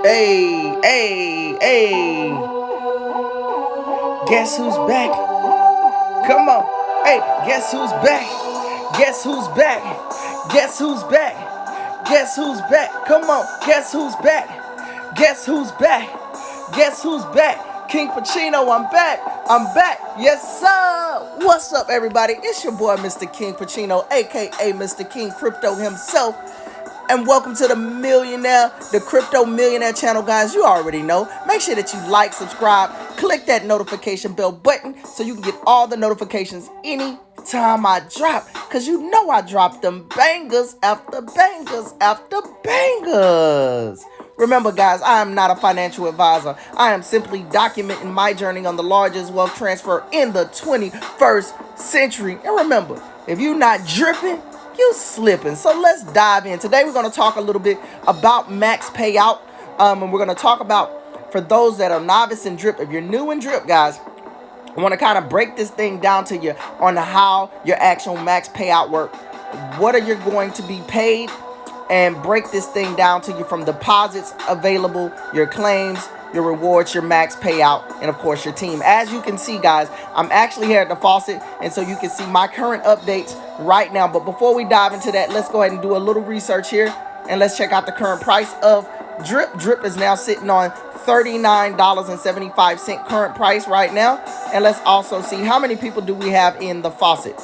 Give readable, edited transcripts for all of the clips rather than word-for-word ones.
Hey, hey, hey. Guess who's back? Come on. Hey, guess who's back? Guess who's back? Guess who's back? Guess who's back? Come on. Guess who's back? Guess who's back? Guess who's back? KingPachino, I'm back. I'm back. Yes, sir. What's up, everybody? It's your boy, Mr. KingPachino, aka Mr. King Crypto himself. And welcome to the Crypto Millionaire channel, guys. You already know. Make sure that you like, subscribe, click that notification bell button so you can get all the notifications anytime I drop. Because you know I drop them bangers after bangers after bangers. Remember, guys, I am not a financial advisor. I am simply documenting my journey on the largest wealth transfer in the 21st century. And remember, if you're not dripping, you slipping. So let's dive in. Today we're going to talk a little bit about max payout, and we're going to talk about, for those that are novice in drip, if you're new in drip, guys, I want to kind of break this thing down to you on how your actual max payout work. What are you going to be paid, and break this thing down to you from deposits available, your claims, your rewards, your max payout, and of course your team. As you can see, guys, I'm actually here at the faucet, and so you can see my current updates right now. But before we dive into that, let's go ahead and do a little research here, and let's check out the current price of drip. Drip is now sitting on $39.75 current price right now. And let's also see how many people do we have in the faucet.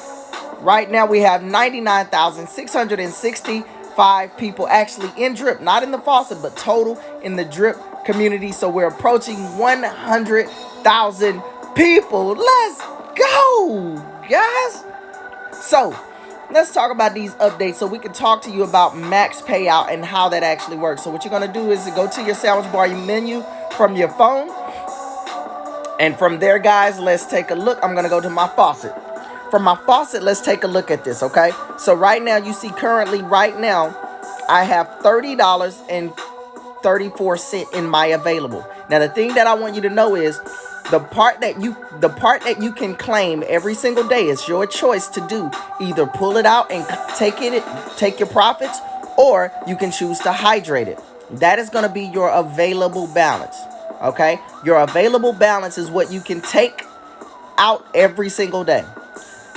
Right now we have 99,665 people actually in drip, not in the faucet, but total in the drip community. So we're approaching 100,000 people. Let's go, guys. So let's talk about these updates so we can talk to you about max payout and how that actually works. So what you're going to do is go to your sandwich bar menu from your phone, and from there, guys, let's take a look. I'm going to go to my faucet. From my faucet, let's take a look at this, okay? So right now, you see currently right now, I have $30.34 in my available. Now, the thing that I want you to know is the part that you can claim every single day is your choice to do. Either pull it out and take your profits, or you can choose to hydrate it. That is going to be your available balance, okay? Your available balance is what you can take out every single day.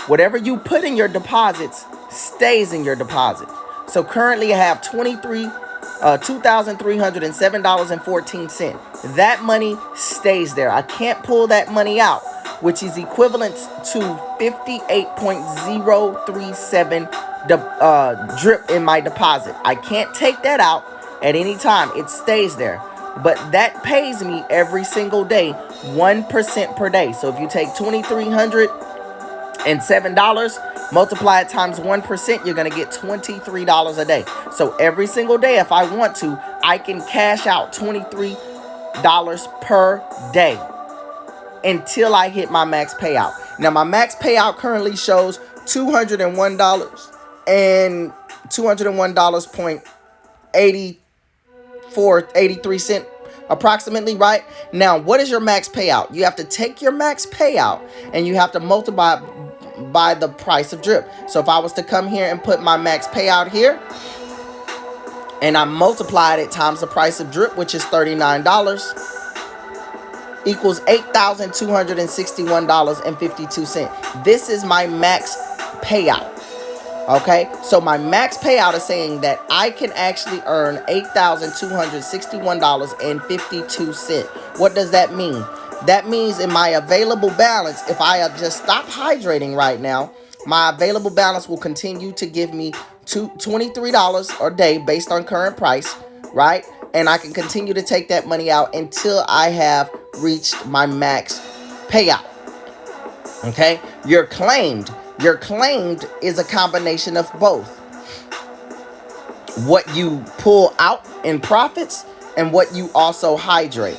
Whatever you put in your deposits stays in your deposit. So currently I have $2,307.14. That money stays there. I can't pull that money out, which is equivalent to 58.037 drip in my deposit. I can't take that out at any time. It stays there. But that pays me every single day 1% per day. So if you take $2,307, multiply it times 1%, you're going to get $23 a day. So every single day, if I want to, I can cash out $23 per day until I hit my max payout. Now, my max payout currently shows $201.83 approximately, right? Now, what is your max payout? You have to take your max payout and you have to multiply by the price of drip. So if I was to come here and put my max payout here, and I multiplied it times the price of drip, which is $39, equals $8,261.52. This is my max payout. Okay, so my max payout is saying that I can actually earn $8,261.52. What does that mean? That means in my available balance, if I just stop hydrating right now, my available balance will continue to give me $23 a day based on current price, right? And I can continue to take that money out until I have reached my max payout. Okay, Your claimed is a combination of both. What you pull out in profits and what you also hydrate.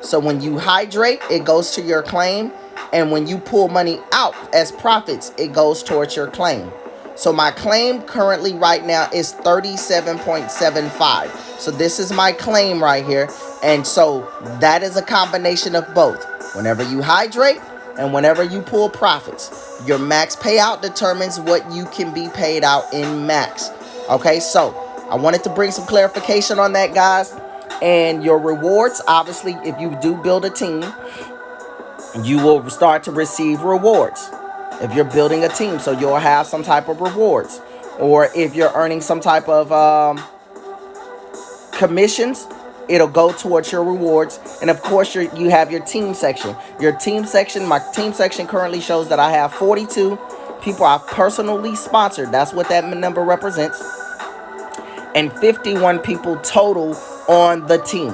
So when you hydrate, it goes to your claim. And when you pull money out as profits, it goes towards your claim. So my claim currently right now is 37.75. So this is my claim right here. And so that is a combination of both. Whenever you hydrate and whenever you pull profits, your max payout determines what you can be paid out in max. Okay, so I wanted to bring some clarification on that, guys. And your rewards, obviously, if you do build a team, you will start to receive rewards. If you're building a team, so you'll have some type of rewards. Or if you're earning some type of commissions, it'll go towards your rewards. And of course, you have your team section. Your team section, my team section currently shows that I have 42 people I've personally sponsored. That's what that number represents. And 51 people total on the team.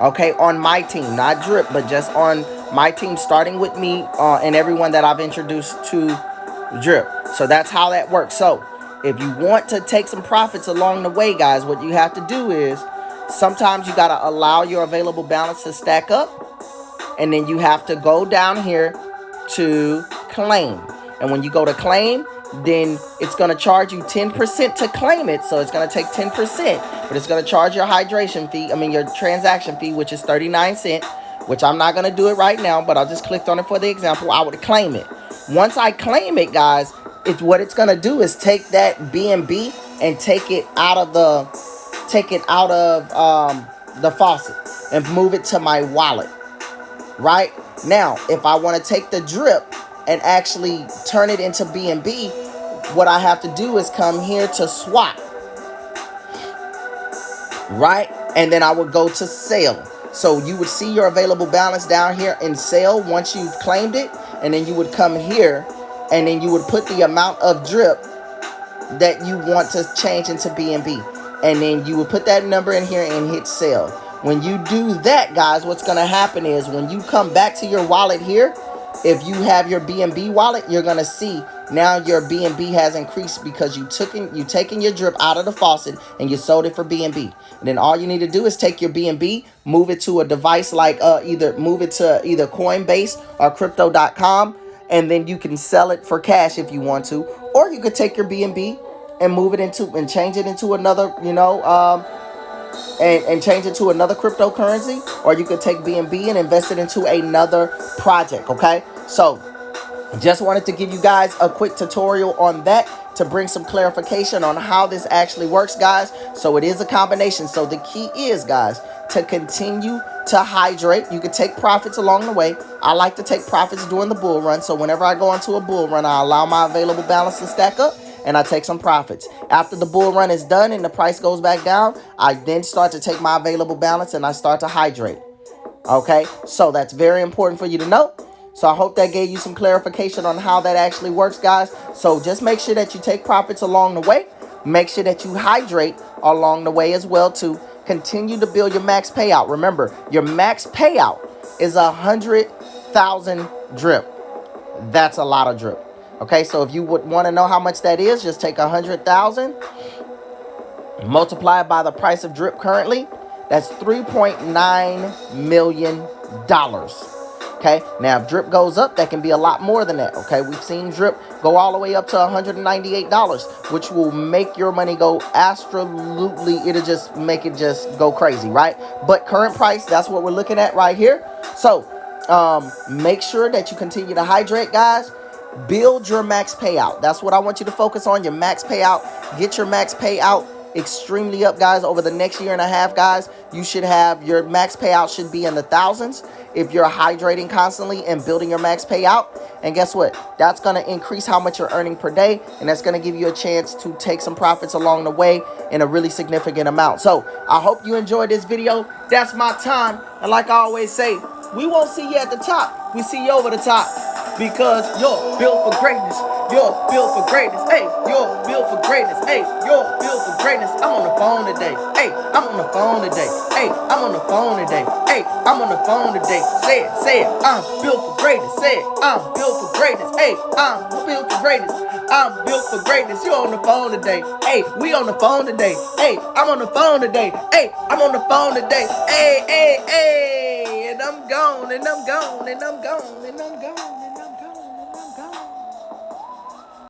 Okay, on my team, not Drip, but just on my team, starting with me and everyone that I've introduced to Drip. So that's how that works. So if you want to take some profits along the way, guys, what you have to do is sometimes you got to allow your available balance to stack up. And then you have to go down here to claim. And when you go to claim, then it's going to charge you 10% to claim it. So it's going to take 10%, but it's going to charge your hydration fee. Your transaction fee, which is 39 cents, which I'm not going to do it right now, but I just clicked on it for the example. I would claim it. Once I claim it, guys, what it's going to do is take that BNB and take it out of the faucet and move it to my wallet. Right now, if I want to take the Drip and actually turn it into BNB, what I have to do is come here to swap, right? And then I would go to sell. So you would see your available balance down here in sale once you've claimed it. And then you would come here and then you would put the amount of Drip that you want to change into BNB. And then you would put that number in here and hit sell. When you do that, guys, what's going to happen is when you come back to your wallet here, if you have your BNB wallet, you're going to see now your BNB has increased because you taken your Drip out of the faucet and you sold it for BNB. And then all you need to do is take your BNB, move it to a device like either coinbase or crypto.com, and then you can sell it for cash if you want to. Or you could take your BNB and move it into and change it into another, and change it to another cryptocurrency, or you could take BNB and invest it into another project. Okay, so just wanted to give you guys a quick tutorial on that to bring some clarification on how this actually works, guys. So it is a combination. So the key is, guys, to continue to hydrate. You can take profits along the way. I like to take profits during the bull run. So whenever I go into a bull run, I allow my available balance to stack up and I take some profits. After the bull run is done and the price goes back down, I then start to take my available balance and I start to hydrate. Okay, so that's very important for you to know. So I hope that gave you some clarification on how that actually works, guys. So just make sure that you take profits along the way. Make sure that you hydrate along the way as well to continue to build your max payout. Remember, your max payout is 100,000 Drip. That's a lot of Drip. Okay, so if you would want to know how much that is, just take 100,000, multiply it by the price of Drip currently. That's $3.9 million. Okay, now if Drip goes up, that can be a lot more than that. Okay, we've seen Drip go all the way up to $198, which will make your money go absolutely, it'll just make it just go crazy, right? But current price, that's what we're looking at right here. So make sure that you continue to hydrate, guys. Build your max payout. That's what I want you to focus on, your max payout. Get your max payout extremely up, guys. Over the next year and a half, guys, you should have your max payout should be in the thousands if you're hydrating constantly and building your max payout. And guess what? That's going to increase how much you're earning per day, and that's going to give you a chance to take some profits along the way in a really significant amount. So I hope you enjoyed this video. That's my time, and like I always say, we won't see you at the top, we see you over the top, because you're built for greatness. You're built for greatness. Hey, you're built for greatness. Hey, you're built for greatness. I'm on the phone today. Hey, I'm on the phone today. Hey, I'm on the phone today. Hey, I'm on the phone today. Say it. I'm built for greatness. Say it. I'm built for greatness. Hey, I'm built for greatness. I'm built for greatness. You're on the phone today. Hey, we on the phone today. Hey, I'm on the phone today. Hey, I'm on the phone today. Hey. And I'm gone.